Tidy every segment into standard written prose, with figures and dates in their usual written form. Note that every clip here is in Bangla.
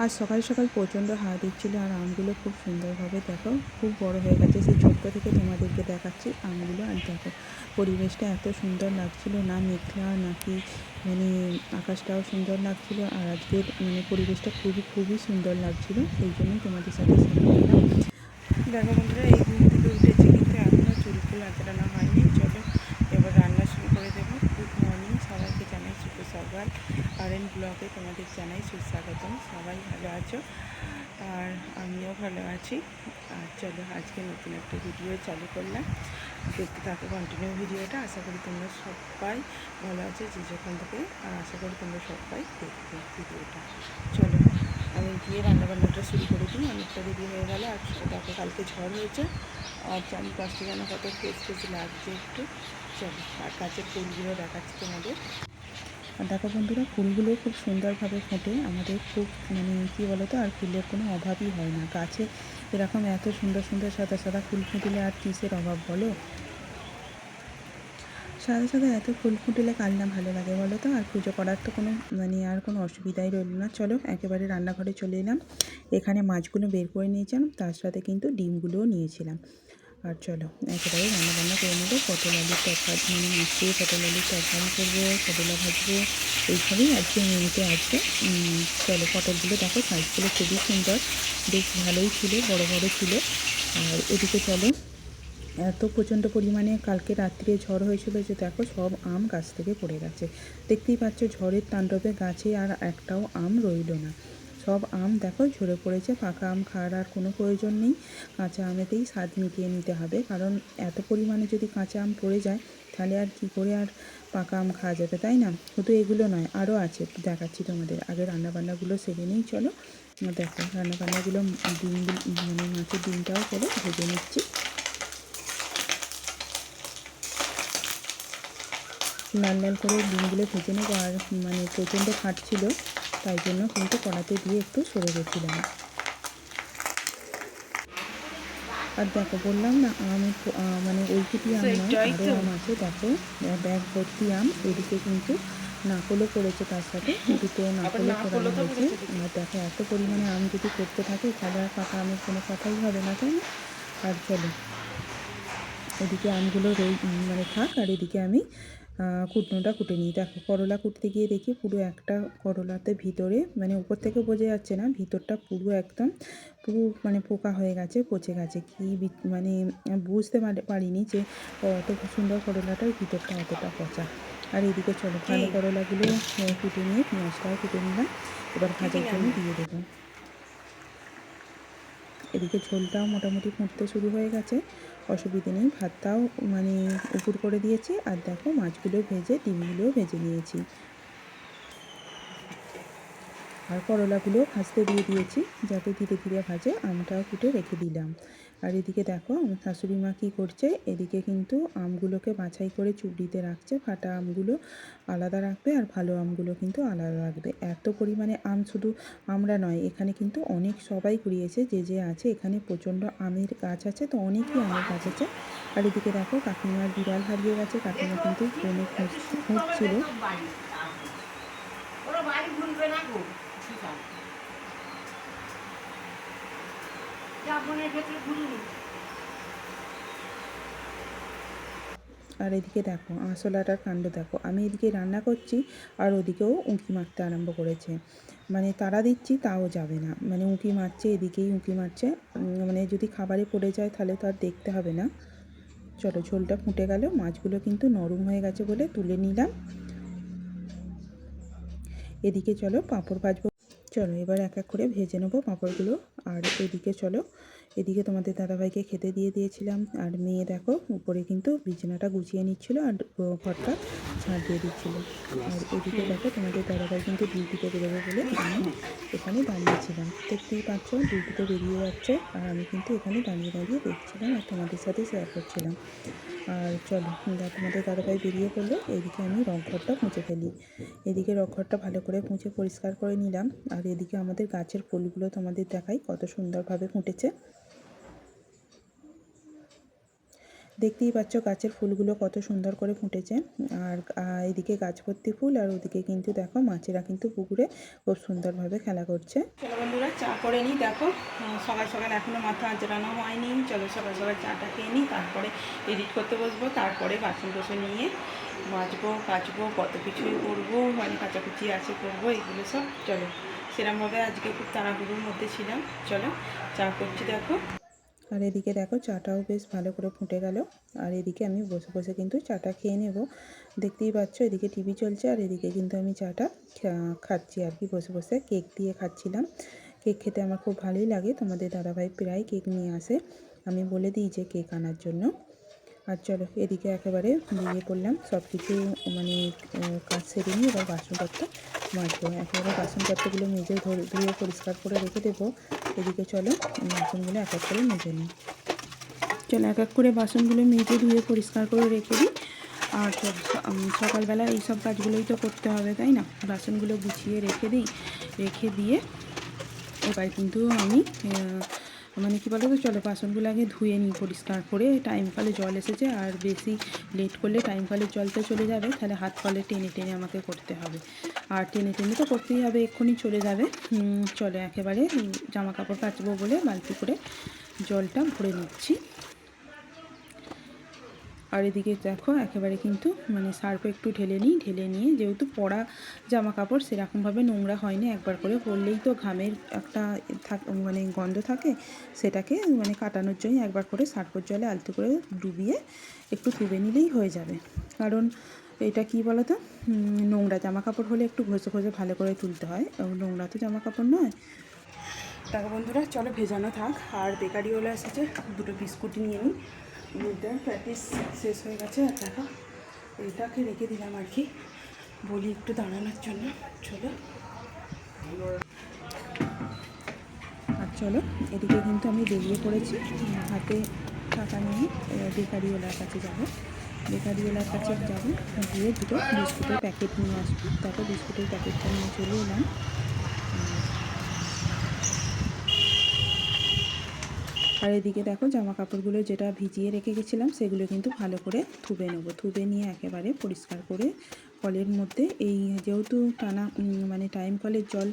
আজ সকাল সকাল প্রচণ্ড হাওয়া দিচ্ছিলো আর আমগুলো খুব সুন্দরভাবে দেখো খুব বড় হয়ে গেছে। সেই ছোট্ট থেকে তোমাদেরকে দেখাচ্ছি আমগুলো। আর দেখো পরিবেশটা এত সুন্দর লাগছিল, না মেঘলা নাকি মানে আকাশটাও সুন্দর লাগছিল। আর আজকের মানে পরিবেশটা খুবই সুন্দর লাগছিল, সেই জন্যই তোমাদের সাথে শেয়ার করলাম। দেখো বন্ধুরা, এই ঘুম থেকে উঠেছি কিন্তু এখনও চুলফুল আঁচড়ানো হয়নি। চলো এবার রান্না শুরু করে দেবো। গুড মর্নিং, সবাইকে জানাই শুভ সকাল। আরএন ব্লগে তোমাদের জানাই সুস্বাগতম। সবাই ভালো আছো আর আমিও ভালো আছি। আর চলো আজকে নতুন একটা ভিডিও চালু করলাম, দেখতে থাকো কন্টিনিউ ভিডিওটা। আশা করি তোমরা সবাই ভালো আছো যে যেখান থেকে, আর আশা করি তোমরা সবাই দেখবে ভিডিওটা। চলো আমি গিয়ে রান্নাবান্নাটা শুরু করে দিই, অনেকটা দেরি হয়ে গেল। আর দেখো কালকে ঝড় হয়েছে আর চারিপাশটা যেন কত ফ্রেশ লাগছে একটু। চলো আর গাছের ফুলগুলো দেখাচ্ছি তোমাদের। আর দেখো বন্ধুরা, ফুলগুলো খুব সুন্দরভাবে ফোটে আমাদের, খুব মানে কী বলো তো, আর ফুলের কোনো অভাবই হয় না গাছে। এরকম এত সুন্দর সুন্দর সাদা সাদা ফুল ফুটলে আর কিসের অভাব বলো। সাদা সাদা এত ফুল ফুটলে কার না ভালো লাগে বলো তো। আর পুজো করার তো কোনো মানে আর কোনো অসুবিধাই রইল না। চলো একেবারে রান্নাঘরে চলে এলাম। এখানে মাছগুলো বের করে নিয়েছিলাম, তার সাথে কিন্তু ডিমগুলোও নিয়েছিলাম। আর চলো একেবারে রান্নাবান্না করে নেবো। পটল আলুর তরকারি মানে মাছ দিয়ে পটল আলুর তরকারি করবো, করলা ভাজবো, এইসবই আজকে মেনুতে আছে। চলো পটলগুলো দেখো সাইজগুলো খুবই সুন্দর, বেশ ভালোই ছিল, বড় বড় ছিল। আর এদিকে চলো, এত প্রচণ্ড পরিমাণে কালকে রাত্রে ঝড় হয়েছিল যে দেখো সব আম গাছ থেকে পড়ে গেছে। দেখতেই পাচ্ছ ঝড়ের তাণ্ডবে গাছে আর একটাও আম রইল না। সব আম দেখো ঝরে পড়েছে। পাকা আম খাওয়ার আর কোনো প্রয়োজন নেই, কাঁচা আমেতেই স্বাদ মিটিয়ে নিতে হবে। কারণ এত পরিমাণে যদি কাঁচা আম পড়ে যায় তাহলে আর কি করে আর পাকা আম খাওয়া যাবে, তাই না? শুধু এগুলো নয়, আরও আছে, দেখাচ্ছি তোমাদের। আগে রান্নাবান্নাগুলো সেরে নিই চলো। দেখো রান্নাবান্নাগুলো ডিমগুলো মানে মাছের ডিমটাও চলো ভেজে নিচ্ছি। লাল লাল করে ডিমগুলো ভেজে নেবো। আর মানে প্রচণ্ড ফাটছিল, তাই জন্য কিন্তু কড়াতে দিয়ে একটু সরে গেছিলাম। আর দেখো বললাম না আম মানে ওই কুটি আম নয়, আরও আম আছে। দেখো ব্যাগ ভর্তি আম। এদিকে কিন্তু নাকলও পড়েছে, তার সাথে দুটো নাকলও পোড়ানো হয়েছে। আর দেখো এত পরিমাণে আম যদি পড়তে থাকে তাহলে আর পাকা আমের কোনো কথাই হবে না, তাই না? আর চলো এদিকে আমগুলো মানে থাক, আর এদিকে আমি কুটনোটা কুটে নিই। দেখো করলা কুটতে গিয়ে দেখি পুরো একটা করলাতে ভিতরে মানে উপর থেকে বোঝা যাচ্ছে না, ভিতরটা পুরো একদম পুরো মানে পোকা হয়ে গেছে, পচে গেছে। কি মানে বুঝতে পারিনি যে অত সুন্দর করলাটার ভিতরটা অতটা পচা। আর এদিকে চলো ভালো করলাগুলো কুটে নিয়ে পেঁয়াজটাও কুটে নিলাম, এবার ভাজার জন্য দিয়ে দেবো। এদিকে ঝোলটাও মোটামুটি ফুটতে শুরু হয়ে গেছে, অসুবিধে নেই। ভাতটাও মানে উপুর করে দিয়েছি। আর দেখো মাছগুলো ভেজে ডিমগুলোও ভেজে নিয়েছি, আর করলাগুলোও ভাজতে দিয়ে দিয়েছি যাতে ধীরে ধীরে ভাজে। আমটাও কুটে রেখে দিলাম। আর এদিকে দেখো আমার শাশুড়ি মা কী করছে, এদিকে কিন্তু আমগুলোকে বাছাই করে চুবড়িতে রাখছে। ফাটা আমগুলো আলাদা রাখবে আর ভালো আমগুলো কিন্তু আলাদা রাখবে। এত পরিমাণে আম শুধু আমরা নয়, এখানে কিন্তু অনেক সবাই কুড়িয়েছে, যে আছে এখানে প্রচণ্ড আমের গাছ আছে, তো অনেকই আমের গাছ আছে। আর এদিকে দেখো কাকিমার বিড়াল হারিয়ে গেছে, কাকিমা কিন্তু বনে খুঁজছিল। আর এদিকে দেখো আঁশলাটার কাণ্ড দেখো, আমি এদিকে রান্না করছি আর ওদিকেও উঁকি মারতে আরম্ভ করেছে। মানে তাড়া দিচ্ছি তাও যাবে না, মানে উঁকি মারছে, এদিকেই উঁকি মারছে। মানে যদি খাবারে পড়ে যায় তাহলে তো আর দেখতে হবে না। চলো ঝোলটা ফুটে গেল, মাছগুলো কিন্তু নরম হয়ে গেছে বলে তুলে নিলাম। এদিকে চলো পাঁপড় ভাজবো। চলো এবার এক এক করে ভেজে নেবো পাঁপড়গুলো। আর এদিকে চলো, এদিকে তোমাদের দাদাভাইকে খেতে দিয়ে দিয়েছিলাম। আর মেয়ে দেখো উপরে কিন্তু বিছানাটা গুছিয়ে নিচ্ছিল আর ঘরটা ঝাঁট দিয়ে দিচ্ছিল। আর এদিকে দেখো তোমাদের দাদাভাই কিন্তু ডিউটিতে বেরোবে বলে আমি এখানে দাঁড়িয়েছিলাম। দেখতেই পাচ্ছ ডিউটিতে বেরিয়ে যাচ্ছে, আর আমি কিন্তু এখানে দাঁড়িয়ে দাঁড়িয়ে দেখছিলাম আর তোমাদের সাথে শেয়ার করছিলাম। আর চলো তোমাদের দাদাভাই বেরিয়ে পড়লো, এদিকে আমি রংঘরটা মুছে ফেলি। এদিকে রংঘরটা ভালো করে মুছে পরিষ্কার করে নিলাম। আর এদিকে আমাদের গাছের ফুলগুলো তোমাদের দেখাই কত সুন্দরভাবে ফুটেছে। দেখতেই পাচ্ছ গাছের ফুলগুলো কত সুন্দর করে ফুটেছে। আর এদিকে গাছ ভর্তি ফুল, আর ওদিকে কিন্তু দেখো মাছেরা কিন্তু পুকুরে খুব সুন্দরভাবে খেলা করছে। চলো বন্ধুরা, চা করে নিই। দেখো সকাল সকাল এখনও মাথা আঁচড়ানো হয়নি। চলো সকাল সকাল চাটা খেয়ে নিই, তারপরে এডিট করতে বসবো, তারপরে বাসন কোসন নিয়ে মাজবো কাচবো, কত কিছুই করবো, মানে কাচাকুচি আছে করবো, এগুলো সব। চলো, সেরকমভাবে আজকে খুব তাড়াহুড়োর মধ্যে ছিলাম। চলো চা করছি দেখো। আর এদিকে দেখো চাটাও বেশ ভালো করে ফুটে গেল। আর এদিকে আমি বসে বসে কিন্তু চাটা খেয়ে নেব। দেখতেই পাচ্ছ এদিকে টিভি চলছে, আর এদিকে কিন্তু আমি চাটা খাচ্ছি আর কি, বসে বসে কেক দিয়ে খাচ্ছিলাম। কেক খেতে আমার খুব ভালোই লাগে। তোমাদের দাদাভাই প্রায় কেক নিয়ে আসে, আমি বলে দিই যে কেক আনার জন্য। আর চলো এদিকে একেবারে বেরিয়ে পড়লাম, সব কিছু মানে কাজ সেরে নিয়ে এবার বাসনপত্র মাজবো। একেবারে বাসনপত্রগুলো মেজে ধুয়ে পরিষ্কার করে রেখে দেবো। এদিকে চলো বাসনগুলো এক এক করে মেজে নিই। চলো এক এক করে বাসনগুলো মেজে ধুয়ে পরিষ্কার করে রেখে দিই। আর সকালবেলা এইসব কাজগুলোই তো করতে হবে, তাই না? বাসনগুলো গুছিয়ে রেখে দিই, রেখে দিয়ে এবার কিন্তু আমি মানে কী বলো তো, চলো বাসনগুলো আগে ধুয়ে নিই পরিষ্কার করে। টাইম কলে জল এসেছে, আর বেশি লেট করলে টাইম কলের জলটা চলে যাবে, তাহলে হাত কলে টেনে টেনে আমাকে করতে হবে। আর টেনে টেনে তো করতেই হবে, এক্ষুনি চলে যাবে। চলো একেবারে জামা কাপড় কাচবো বলে বালতি করে জলটা ভরে নিচ্ছি। আর এদিকে দেখো একেবারে কিন্তু মানে সার্ফ একটু ঢেলে নিই, ঢেলে নিয়ে যেহেতু পরা জামা কাপড় সেরকমভাবে নোংরা হয়নি, একবার করে পরলেই তো ঘামের একটা মানে গন্ধ থাকে, সেটাকে মানে কাটানোর জন্য একবার করে সার্ফের জলে আলতো করে ডুবিয়ে একটু তুলে নিলেই হয়ে যাবে। কারণ এটা কি বলো তো, নোংরা জামা কাপড় হলে একটু ঘষে ঘষে ভালো করে তুলতে হয়, নোংরা তো জামা কাপড় নয়। দেখো বন্ধুরা, চলো ভেজানো থাক। আর বেকারিওয়ালা এসেছে, দুটো বিস্কুট নিয়ে নিই। দুধের প্যাটিস শেষ হয়ে গেছে, আর দেখো এইটাকে রেখে দিলাম আর কি, বলি একটু দাঁড়ানোর জন্য। চলো আর চলো এদিকে কিন্তু আমি বেরিয়ে পড়েছি, হাতে টাকা নিয়ে বেকারিওয়ালার কাছে যাবো। বেকারিওয়ালার কাছে যাবো, গিয়ে দুটো বিস্কুটের প্যাকেট নিয়ে আসবো। তারপর বিস্কুটের প্যাকেটটা নিয়ে চলে এলাম। আর এদিকে দেখো জামা কাপড়গুলো যেটা ভিজিয়ে রেখে গেছিলাম সেগুলো কিন্তু ভালো করে ধুবে নেবো। ধুবে নিয়ে একেবারে পরিষ্কার করে কলের মধ্যে, এই যেহেতু টানা মানে টাইম কলের জল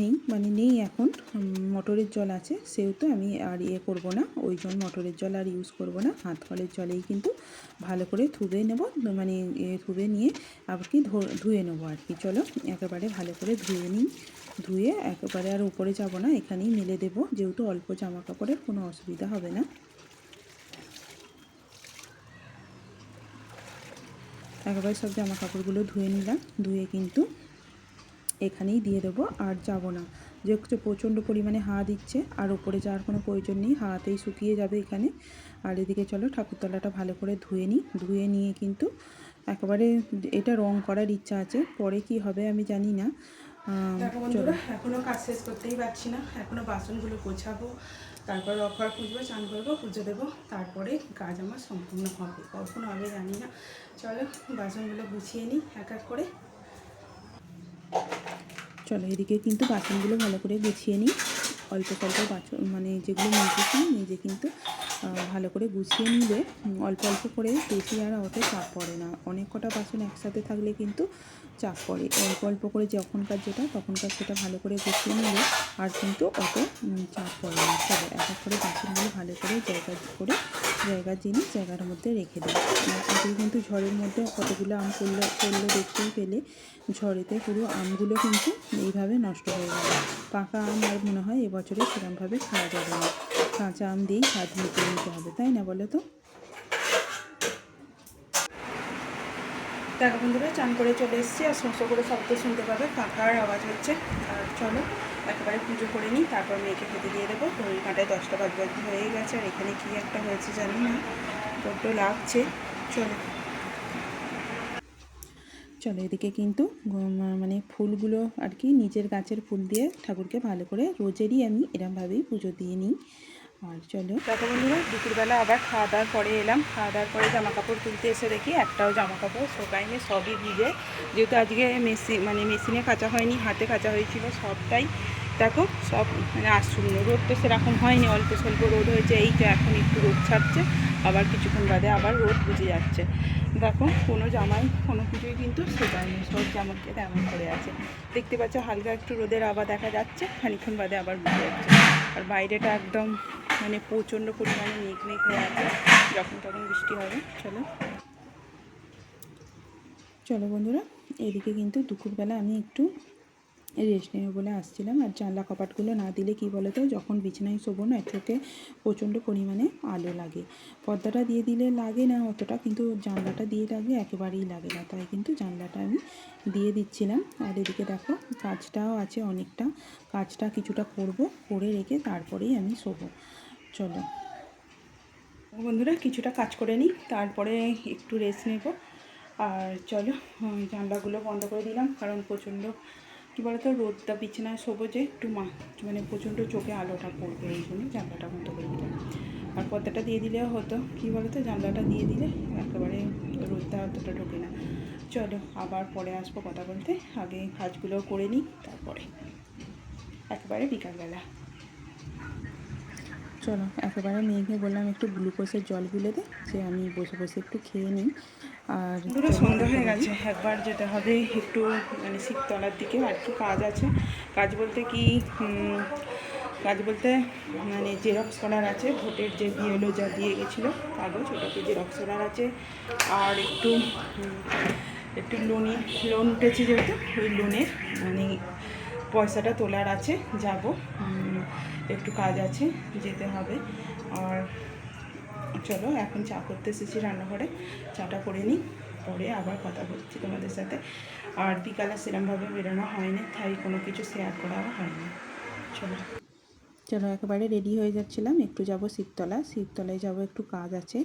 নেই, মানে নেই এখন, মোটরের জল আছে, সেহেতু আমি আর করবো না, ওই জন্য মোটরের জল আর ইউজ করবো না, হাত কলের জলেই কিন্তু ভালো করে ধুবে নেব, মানে ধুবে নিয়ে আবার কি ধুয়ে নেবো আর কি। চলো একেবারে ভালো করে ধুয়ে নিই। ধুয়ে একেবারে আর উপরে যাব না, এখানেই মেলে দেবো, যেহেতু অল্প জামা কাপড়ের কোনো অসুবিধা হবে না। একেবারে সব জামা কাপড়গুলো ধুয়ে নিলাম, ধুয়ে কিন্তু এখানেই দিয়ে দেবো, আর যাব না, যেহেতু প্রচণ্ড পরিমাণে হাওয়া দিচ্ছে, আর ওপরে যাওয়ার কোনো প্রয়োজন নেই, হাওয়াতেই শুকিয়ে যাবে এখানে। আর এদিকে চলো ঠাকুরতলাটা ভালো করে ধুয়ে নিই। ধুয়ে নিয়ে কিন্তু একেবারে এটা রং করার ইচ্ছা আছে, পরে কি হবে আমি জানি না। চলো এখনও কাজ শেষ করতেই পারছি না, এখনও বাসনগুলো গোছাবো, তারপর অফার খুঁজবো, চান করবো, পুজো দেবো, তারপরে কাজ আমার সম্পূর্ণ হবে, কখন হবে জানি না। চলো বাসনগুলো গুছিয়ে নিই এক এক করে। চলো এদিকে কিন্তু বাসনগুলো ভালো করে গুছিয়ে নিই, অল্প স্বল্প বাসন মানে যেগুলো মেজেছি, মেজে কিন্তু ভালো করে গুছিয়ে নিলে অল্প অল্প করে, বেশি আর অত চাপ পড়ে না। অনেক কটা বাসন একসাথে থাকলে কিন্তু চাপ পড়ে, অল্প অল্প করে যখনকার যেটা তখনকার সেটা ভালো করে গুছিয়ে নিলে আর কিন্তু অত চাপ পড়ে না। চলো এক এক করে বাসনগুলো ভালো করে জায়গার জিনিস জায়গার মধ্যে রেখে দেবো। আজকে কিন্তু ঝড়ের মধ্যে কতগুলো আম পড়লো দেখতেই পেলে, ঝড়েতে পুরো আমগুলো কিন্তু এইভাবে নষ্ট হয়ে গেল। পাকা আম আর মনে হয় এবছরে সেরকমভাবে খাওয়া যাবে না, কাঁচা আম দিয়েই স্বাদ নিতে হবে, তাই না বলো তো? দেখো বন্ধুরা, চান করে চলে এসেছি, আর শস্য করে শব্দ শুনতে পাবে, পাখার আওয়াজ হচ্ছে। আর চলো একেবারে পুজো করে নিই, তারপর মেয়েকে খেতে দিয়ে দেবো। ঘড়ির কাঁটায় 10টা বাজে হয়ে গেছে, আর এখানে কী একটা হয়েছে জানি না, বড্ড লাগছে। চলো চলো এদিকে কিন্তু মানে ফুলগুলো আর কি নিজের গাছের ফুল দিয়ে ঠাকুরকে ভালো করে রোজেরই আমি এরমভাবেই পুজো দিয়ে নিই। আর চলো দেখো বন্ধুরা, দুপুরবেলা আবার খাওয়া দাওয়ার পরে এলাম। খাওয়া দাওয়ার পরে জামা কাপড় তুলতে এসে দেখি একটাও জামা কাপড় শোকায়নি, সবই ভিজে। যেহেতু আজকে মেশিনে কাচা হয়নি, হাতে কাচা হয়েছিল, সবটাই দেখো সব মানে আশ্চর্য, রোদ তো সেরকম হয়নি, অল্প স্বল্প রোদ হয়েছে, এই তো এখন একটু রোদ ছাড়ছে, আবার কিছুক্ষণ বাদে আবার রোদ বুঝে যাচ্ছে। দেখো কোনো জামাই কোনো কিছুই কিন্তু সেটায়নি, সব জামাকে তেমন করে আছে। দেখতে পাচ্ছ হালকা একটু রোদের আভা দেখা যাচ্ছে, খানিক্ষণ বাদে আবার বুঝে যাচ্ছে। আর বাইরেটা একদম মানে প্রচণ্ড পরিমাণে মেঘ মেঘ হয়ে আছে, যখন তখন বৃষ্টি হবে। চলো চলো বন্ধুরা, এদিকে কিন্তু দুপুরবেলা আমি একটু রেস্ট নেবে বলে আসছিলাম। আর জানলা কপাটগুলো না দিলে কি বলো তো, যখন বিছানায় শোবো না, চোখে প্রচণ্ড পরিমাণে আলো লাগে। পর্দাটা দিয়ে দিলে লাগে না অতটা, কিন্তু জানলাটা দিয়ে লাগলে একেবারেই লাগে না, তাই কিন্তু জানলাটা আমি দিয়ে দিচ্ছিলাম। আর এদিকে দেখো কাজটাও আছে অনেকটা, কাজটা কিছুটা করব, করে রেখে তারপরেই আমি শোবো। চলো বন্ধুরা, কিছুটা কাজ করে নিই, তারপরে একটু রেস্ট নেব। আর চলো জানলাগুলো বন্ধ করে দিলাম, কারণ প্রচণ্ড কী বলতো রোদটা বিছানায় শোবো যে একটু মানে প্রচণ্ড চোখে আলোটা পড়বে, এই জন্য জানলাটা বন্ধ করে দিলাম। আর পর্দাটা দিয়ে দিলেও হতো, কী বলতো জানলাটা দিয়ে দিলে একেবারে রোদটা অতটা ঢোকে না। চলো আবার পরে আসবো কথা বলতে, আগে কাজগুলো করে নিই তারপরে, একেবারে বিকালবেলা। চলো একেবারে মেয়েকে বললাম একটু গ্লুকোজের জল গুলে দে, যে আমি বসে বসে একটু খেয়ে নিই। আর পুরো সন্ধ্যা হয়ে গেছে, একবার যেতে হবে একটু মানে শিবতলার দিকে, আর কি কাজ আছে। কাজ বলতে কি কাজ বলতে মানে জেরক্স করার আছে, ভোটের যে বিএলও যা দিয়ে গেছিলো কাগজ, ওটাকে জেরক্স করার আছে। আর একটু একটু লোন উঠেছে যেহেতু, ওই লোনের মানে পয়সাটা তোলার আছে, যাব একটু কাজ আছে, যেতে হবে। আর চলো এখন চা করতে এসেছি রান্নাঘরে, চাটা করে নিই, পরে আবার কথা বলছি তোমাদের সাথে। আর বিকালে সেরকমভাবে বেরোনো হয়নি, তাই কোনো কিছু শেয়ার করাও হয়নি। চলো চলো একেবারে রেডি হয়ে যাচ্ছিলাম, একটু যাব শিবতলায় যাব, একটু কাজ আছে,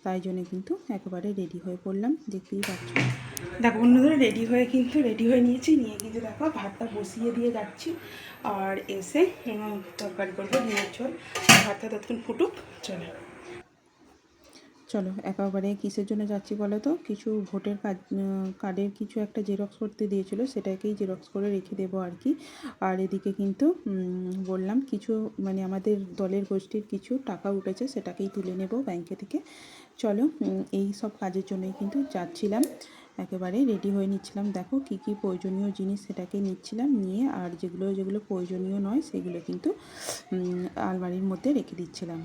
তাই জন্য কিন্তু একেবারে রেডি হয়ে পড়লাম, দেখতেই পাচ্ছ। দেখো বন্ধুরা, রেডি হয়ে নিয়েছি, নিয়ে কিন্তু দেখো ভাতটা বসিয়ে দিয়ে যাচ্ছি। আর এসে তরকারি করবো ডিমের ঝোল, ভাতটা ততক্ষণ ফুটুক। চলো চলো একেবারে কিসের জন্য যাচ্ছি বলো তো, কিছু ভোটের কার্ডের কিছু একটা জেরক্স করতে দিয়েছিল, সেটাকেই জেরক্স করে রেখে দেবো আর কি। আর এদিকে কিন্তু বললাম কিছু মানে আমাদের দলের গোষ্ঠীর কিছু টাকা উঠেছে, সেটাকেই তুলে নেব ব্যাংকে থেকে। চলো এই সব কাজের জন্যই কিন্তু যাচ্ছিলাম, একেবারে রেডি হয়ে নিচ্ছিলাম। দেখো কি কি প্রয়োজনীয় জিনিস সেটাকে নিচ্ছিলাম, নিয়ে আর যেগুলো যেগুলো প্রয়োজনীয় নয় সেগুলো কিন্তু আলমারির মধ্যে রেখে দিচ্ছিলাম,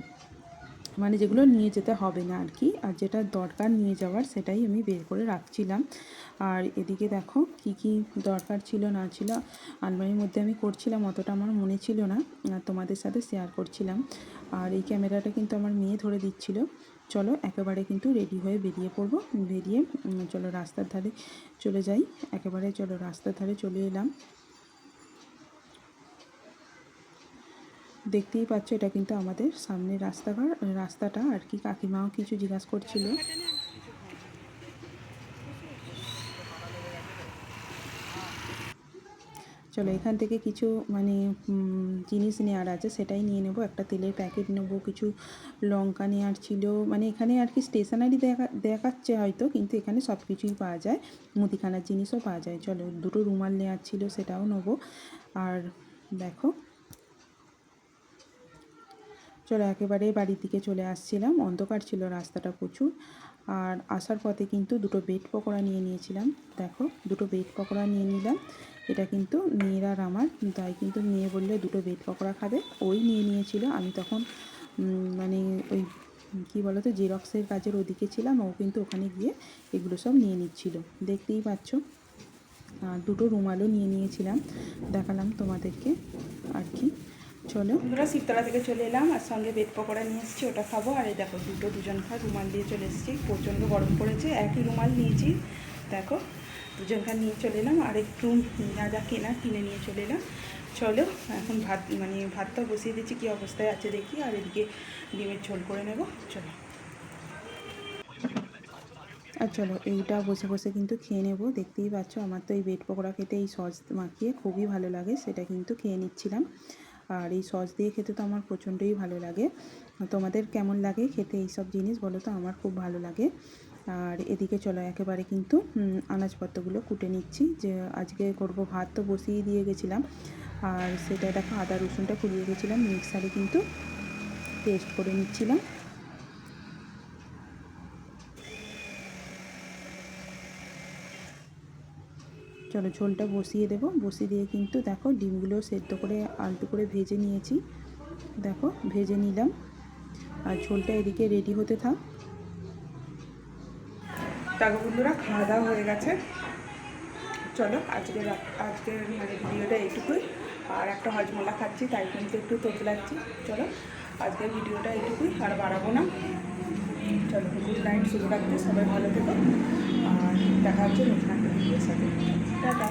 মানে যেগুলো নিয়ে যেতে হবে না আর কি, আর যেটা দরকার নিয়ে যাওয়ার সেটাই আমি বের করে রাখছিলাম। আর এদিকে দেখো কি কি দরকার ছিল না ছিল আলমারির মধ্যে আমি করছিলাম, অতটা আমার মনে ছিল না, তোমাদের সাথে শেয়ার করছিলাম। আর এই ক্যামেরাটা কিন্তু আমার মেয়ে ধরে দিচ্ছিল। চলো একেবারে কিন্তু রেডি হয়ে বেরিয়ে পড়বো, বেরিয়ে চলো রাস্তার ধারে চলে যাই, একেবারে চলো রাস্তার ধারে চলে এলাম। দেখতেই পাচ্ছ এটা কিন্তু আমাদের সামনের রাস্তাটা আর কি। কাকিমাও কিছু জিজ্ঞাসা করছিল। চলো এখান থেকে কিছু মানে জিনিস নেওয়ার আছে, সেটাই নিয়ে নেব। একটা তেলের প্যাকেট নেব, কিছু লঙ্কা নেওয়ার ছিল, মানে এখানে আর কি স্টেশনারি দেখাচ্ছে হয়তো, কিন্তু এখানে সব কিছুই পাওয়া যায়, মুদিখানার জিনিসও পাওয়া যায়। চলো দুটো রুমাল নেওয়ার ছিল, সেটাও নেবো। আর দেখো চলো একেবারে বাড়ির দিকে চলে আসছিলাম, অন্ধকার ছিল রাস্তাটা প্রচুর। আর আসার পথে কিন্তু দুটো ব্রেড পকোড়া নিয়ে নিয়েছিলাম, দেখো দুটো ব্রেড পকোড়া নিয়ে নিলাম। এটা কিন্তু মেয়ের আর আমার, তাই কিন্তু মেয়ে বললে দুটো ব্রেড পকোড়া খাবে, ওই নিয়ে নিয়েছিল। আমি তখন মানে ওই কী বলো তো জেরক্সের কাজের ওদিকে ছিলাম, ও কিন্তু ওখানে গিয়ে এগুলো সব নিয়ে নিচ্ছিল, দেখতেই পাচ্ছ। আর দুটো রুমালও নিয়ে নিয়েছিলাম, দেখালাম তোমাদেরকে আর কি। চলো বন্ধুরা, শিবতলা থেকে চলে এলাম, আর সঙ্গে বেড পকোড়া নিয়ে এসেছি, ওটা খাবো। আর এই দেখো দুজন খাওয়া রুমাল দিয়ে চলে এসেছি, প্রচণ্ড গরম পড়েছে, একই রুমাল নিয়েছি, দেখো দুজনকার নিয়ে চলে এলাম। আর একটু যা যা কিনে নিয়ে চলে এলাম। চলো এখন ভাতটা বসিয়ে দিচ্ছি, কী অবস্থায় আছে দেখি, আর এদিকে ডিমের ঝোল করে নেব। চলো আর চলো এইটা বসে বসে কিন্তু খেয়ে নেব, দেখতেই পাচ্ছ আমার তো এই ব্রেড পকোড়া খেতে এই সস মাখিয়ে খুবই ভালো লাগে, সেটা কিন্তু খেয়ে নিচ্ছিলাম। আর এই সস দিয়ে খেতে তো আমার প্রচণ্ডই ভালো লাগে। তোমাদের কেমন লাগে খেতে এই সব জিনিস বলো তো, আমার খুব ভালো লাগে। আর এদিকে চলো একেবারে কিন্তু আনাজপত্রগুলো কুটে নিচ্ছি, যে আজকে করব ভাত তো বসিয়ে দিয়ে গেছিলাম, আর সেটা দেখো আদা রসুনটা কুড়িয়ে গেছিলাম, মিক্সারে কিন্তু পেস্ট করে নিচ্ছিলাম। চলো ঝোলটা বসিয়ে দেবো, বসিয়ে দিয়ে কিন্তু দেখো ডিমগুলো সেদ্ধ করে আলতো করে ভেজে নিয়েছি, দেখো ভেজে নিলাম। আর ঝোলটা এদিকে রেডি হতে থাক। দেখো বন্ধুরা খাওয়া দাওয়া হয়ে গেছে। চলো আজকের মানে ভিডিওটা এইটুকুই। আর একটা হজমোলা খাচ্ছি তাই কিন্তু একটু তোতলাচ্ছি। চলো আজকের ভিডিওটা এইটুকুই, আর বাড়াবো না। চলো গুড নাইট, শুভরাত্রি, সবাই ভালো থেকো। আর দেখা হচ্ছে নতুন একটা ভিডিওর সাথে। টাটা।